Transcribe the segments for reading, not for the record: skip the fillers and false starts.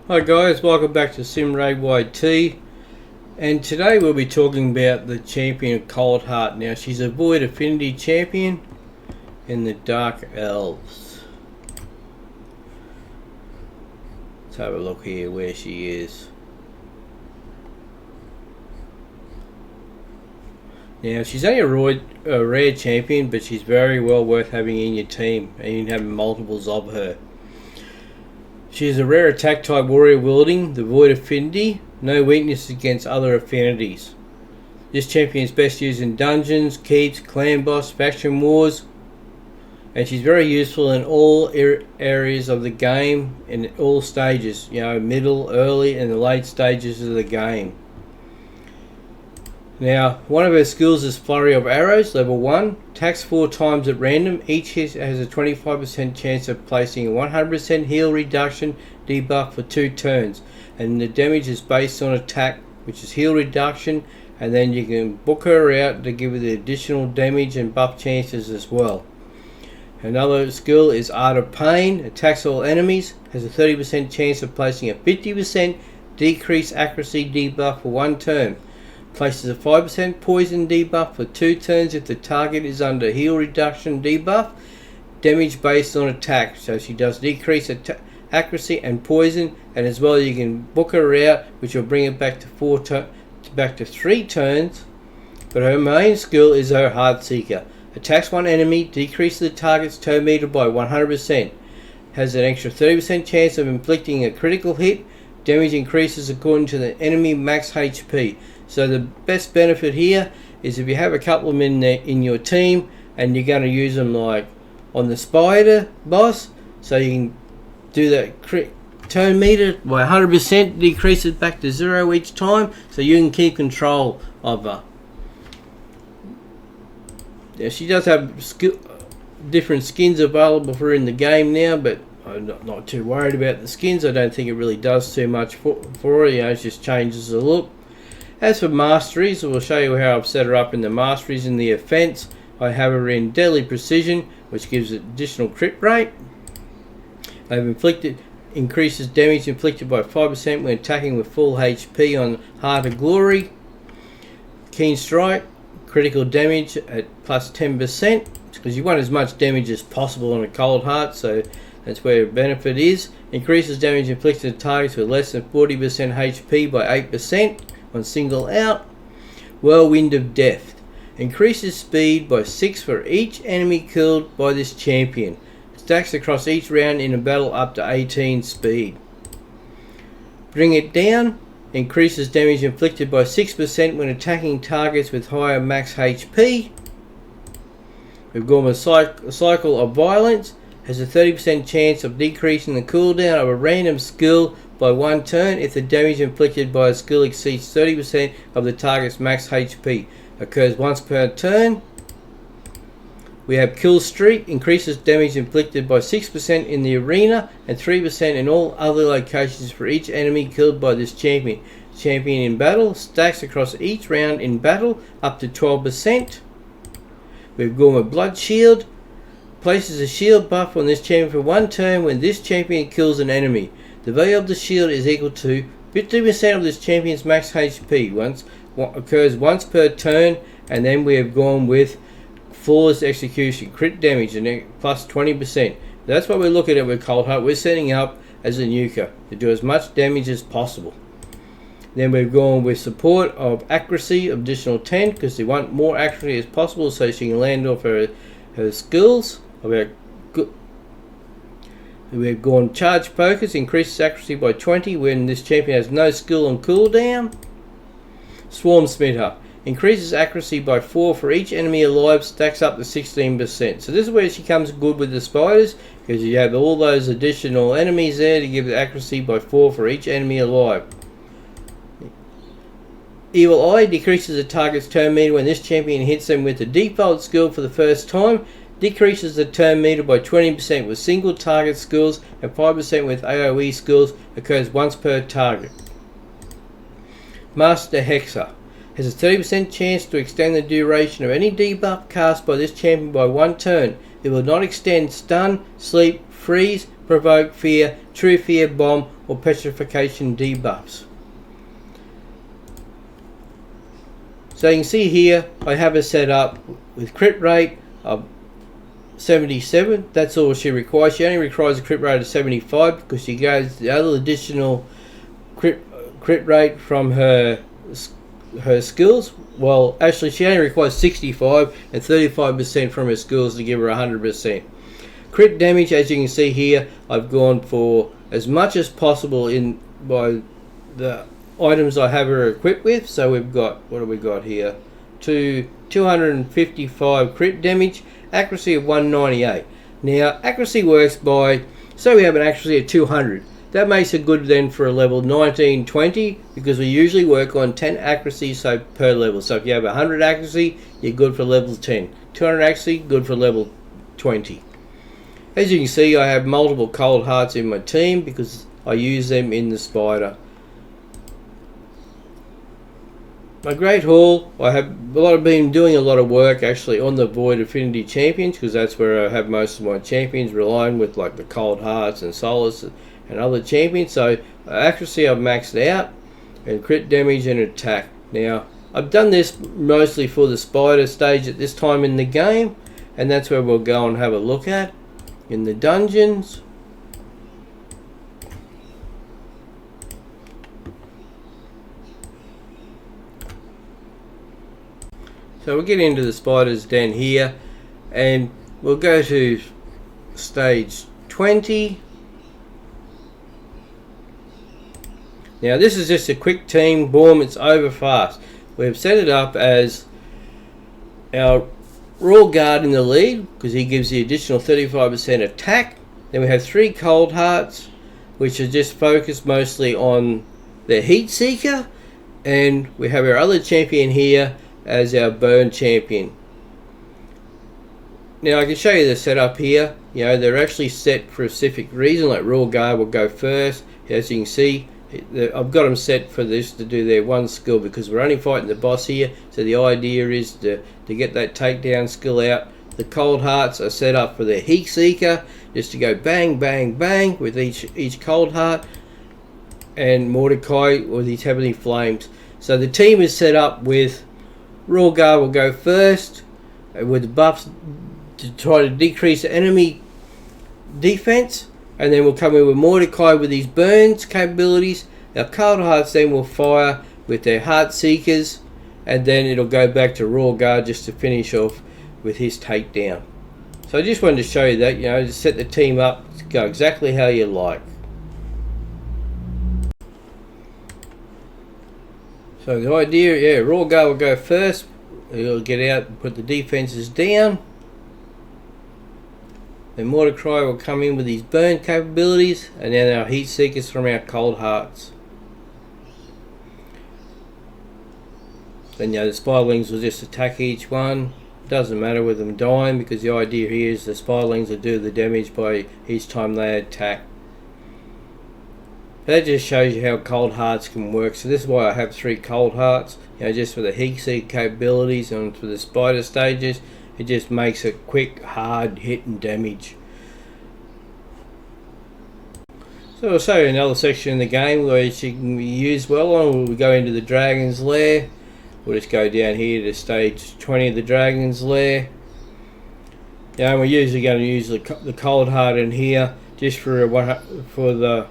Hi guys, welcome back to SimRay YT, and today we'll be talking about the champion of Coldheart. Now she's a void affinity champion in the Dark Elves. Let's have a look here where she is. Now she's only a rare champion, but she's very well worth having in your team, and you can have multiples of her. She is a rare attack type warrior wielding the void affinity, no weakness against other affinities. This champion is best used in dungeons, keeps, clan boss, faction wars, and she's very useful in all areas of the game, in all stages, middle, early and the late stages of the game. Now, one of her skills is Flurry of Arrows, level 1. Attacks 4 times at random. Each hit has a 25% chance of placing a 100% heal reduction debuff for 2 turns. And the damage is based on attack, which is heal reduction. And then you can book her out to give her the additional damage and buff chances as well. Another skill is Art of Pain. Attacks all enemies. Has a 30% chance of placing a 50% decreased accuracy debuff for 1 turn. Places a 5% poison debuff for 2 turns if the target is under heal reduction debuff. Damage based on attack, so she does decrease accuracy and poison, and as well you can book her out, which will bring it back to 3 turns. But her main skill is her Heartseeker. Attacks one enemy, decreases the target's turn meter by 100%. Has an extra 30% chance of inflicting a critical hit. Damage increases according to the enemy max HP. So the best benefit here is if you have a couple of them in your team and you're going to use them like on the spider boss, so you can do that turn meter by 100%, decrease it back to 0 each time, so you can keep control of her. Yeah, she does have different skins available for her in the game now, but I'm not too worried about the skins. I don't think it really does too much for her. It just changes the look. As for masteries, we'll show you how I've set her up in the masteries. In the offense, I have her in Deadly Precision, which gives additional crit rate. Increases damage inflicted by 5% when attacking with full HP on Heart of Glory. Keen Strike, critical damage at plus 10%, because you want as much damage as possible on a Coldheart, so that's where her benefit is. Increases damage inflicted to targets with less than 40% HP by 8%. On single out. Whirlwind of Death increases speed by 6 for each enemy killed by this champion. Stacks across each round in a battle up to 18 speed. Bring It Down increases damage inflicted by 6% when attacking targets with higher max HP. We've gone with Cycle of Violence. Has a 30% chance of decreasing the cooldown of a random skill by 1 turn if the damage inflicted by a skill exceeds 30% of the target's max HP. Occurs once per turn. We have Kill Streak, increases damage inflicted by 6% in the arena and 3% in all other locations for each enemy killed by this champion. Champion in battle, stacks across each round in battle up to 12%. We've gone with Blood Shield, places a shield buff on this champion for 1 turn when this champion kills an enemy. The value of the shield is equal to 50% of this champion's max HP. Occurs once per turn, and then we have gone with Flawless Execution, crit damage and plus 20%. That's what we're looking at with Coldheart. We're setting up as a nuker to do as much damage as possible. Then we've gone with Support of Accuracy, additional 10, because we want more accuracy as possible so she can land off her skills. We've gone Charge Focus, increases accuracy by 20 when this champion has no skill on cooldown. Swarm Smitter, increases accuracy by 4 for each enemy alive, stacks up to 16%. So this is where she comes good with the spiders, because you have all those additional enemies there to give the accuracy by 4 for each enemy alive. Evil Eye decreases the target's turn meter when this champion hits them with the default skill for the first time. Decreases the turn meter by 20% with single target skills and 5% with AoE skills. Occurs once per target. Master Hexer has a 30% chance to extend the duration of any debuff cast by this champion by 1 turn. It will not extend Stun, Sleep, Freeze, Provoke, Fear, True Fear, Bomb, or petrification debuffs. So you can see here I have her set up with crit rate of 77. That's all she requires. She only requires a crit rate of 75 because she goes the other additional crit rate from her skills. Well, actually she only requires 65 and 35% from her skills to give her 100%. Crit damage, as you can see here, I've gone for as much as possible in by the items I have her equipped with. So we've got, what have we got here? 255 crit damage, accuracy of 198. Now accuracy works by, so we have an accuracy of 200. That makes it good then for a level 19, 20, because we usually work on 10 accuracy so per level. So if you have 100 accuracy, you're good for level 10. 200 accuracy, good for level 20. As you can see, I have multiple cold hearts in my team because I use them in the spider. My Great Hall, I have been doing a lot of work actually on the Void Affinity champions because that's where I have most of my champions, relying with like the Cold Hearts and Solace and other champions. So accuracy I've maxed out, and crit damage and attack. Now I've done this mostly for the spider stage at this time in the game, and that's where we'll go and have a look at in the dungeons. So we'll get into the spider's den here, and we'll go to stage 20. Now this is just a quick team, boom, it's over fast. We've set it up as our Royal Guard in the lead because he gives the additional 35% attack. Then we have 3 Cold Hearts, which are just focused mostly on the Heat Seeker, and we have our other champion here as our Burn champion. Now I can show you the setup here. You know, they're actually set for a specific reason. Like Royal Guard will go first. As you can see, I've got them set for this to do their one skill because we're only fighting the boss here. So the idea is to get that takedown skill out. The Cold Hearts are set up for the Heat Seeker, just to go bang, bang, bang with each Cold Heart, and Mordecai with his Heavenly Flames. So the team is set up with Royal Guard will go first with the buffs to try to decrease the enemy defense, and then we'll come in with Mordecai with his burns capabilities. Our Cold Hearts then will fire with their Heart Seekers, and then it'll go back to Royal Guard just to finish off with his takedown. So I just wanted to show you that, you know, to set the team up to go exactly how you like. So the idea, yeah, Royal Guard will go first. He'll get out and put the defenses down. Then Mordecai will come in with his burn capabilities, and then our Heat Seekers from our Cold Hearts. Then, you know, the Spiderlings will just attack each one. Doesn't matter with them dying, because the idea here is the Spiderlings will do the damage by each time they attack. That just shows you how Cold Hearts can work. So this is why I have 3 Cold Hearts, you know, just for the Heat Seek capabilities, and for the spider stages it just makes it quick, hard hit and damage. So I'll show you another section in the game where she can be used well on. We'll go into the Dragon's Lair. We'll just go down here to stage 20 of the Dragon's Lair. Yeah, and we're usually going to use the Cold Heart in here just for the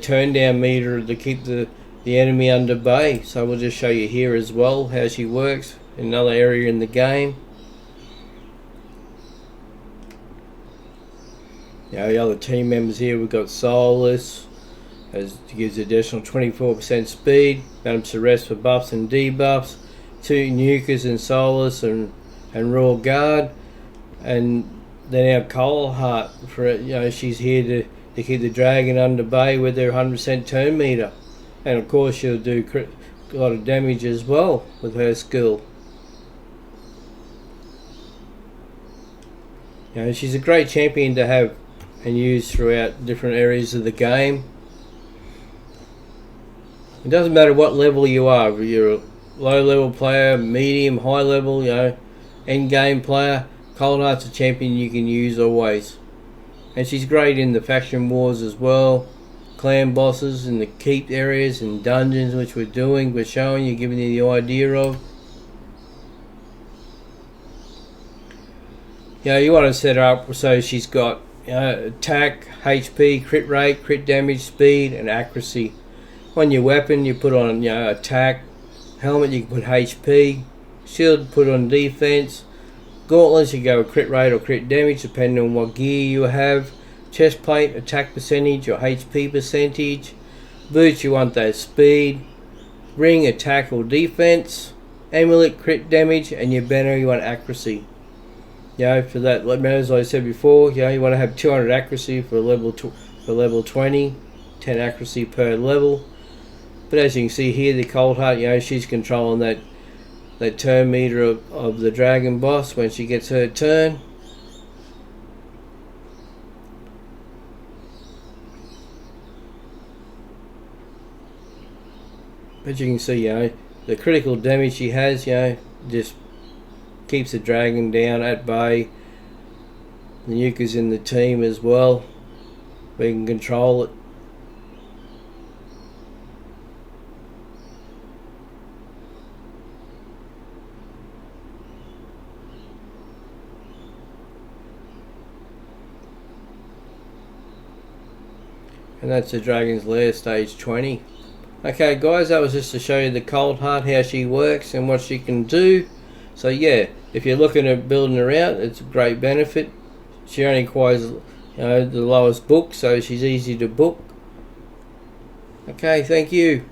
turn down meter to keep the enemy under bay. So we'll just show you here as well how she works in another area in the game. Yeah, the other team members here, we've got Solace, as gives additional 24% speed, Madame Celeste for buffs and debuffs, 2 Nukers and Solace and Royal Guard, and then our Cold Heart for, you know, she's here to keep the dragon under bay with her 100% turn meter, and of course she'll do a lot of damage as well with her skill. You know, she's a great champion to have and use throughout different areas of the game. It doesn't matter what level you are, if you're a low level player, medium, high level, you know, end game player, Cold Heart's a champion you can use always. And she's great in the faction wars as well. clan bosses in the keep areas and dungeons, which we're showing you, giving you the idea of. You want to set her up so she's got attack, HP, crit rate, crit damage, speed, and accuracy. On your weapon, you put on attack. Helmet, you can put HP. Shield, put on defense. Gauntlets, you go with crit rate or crit damage depending on what gear you have. Chest plate, attack percentage or HP percentage. Boots, you want that speed. Ring, attack or defense. Amulet, crit damage, and your banner, you want accuracy. For that, as I said before, you want to have 200 accuracy for level 20, 10 accuracy per level. But as you can see here, the Coldheart, she's controlling that turn meter of the dragon boss when she gets her turn. But you can see, the critical damage she has, just keeps the dragon down at bay. The Nuka's in the team as well. We can control it. And that's the Dragon's Lair stage 20. Okay guys, that was just to show you the Coldheart, how she works and what she can do. So if you're looking at building her out, it's a great benefit. She only requires the lowest book, so she's easy to book. Okay, thank you.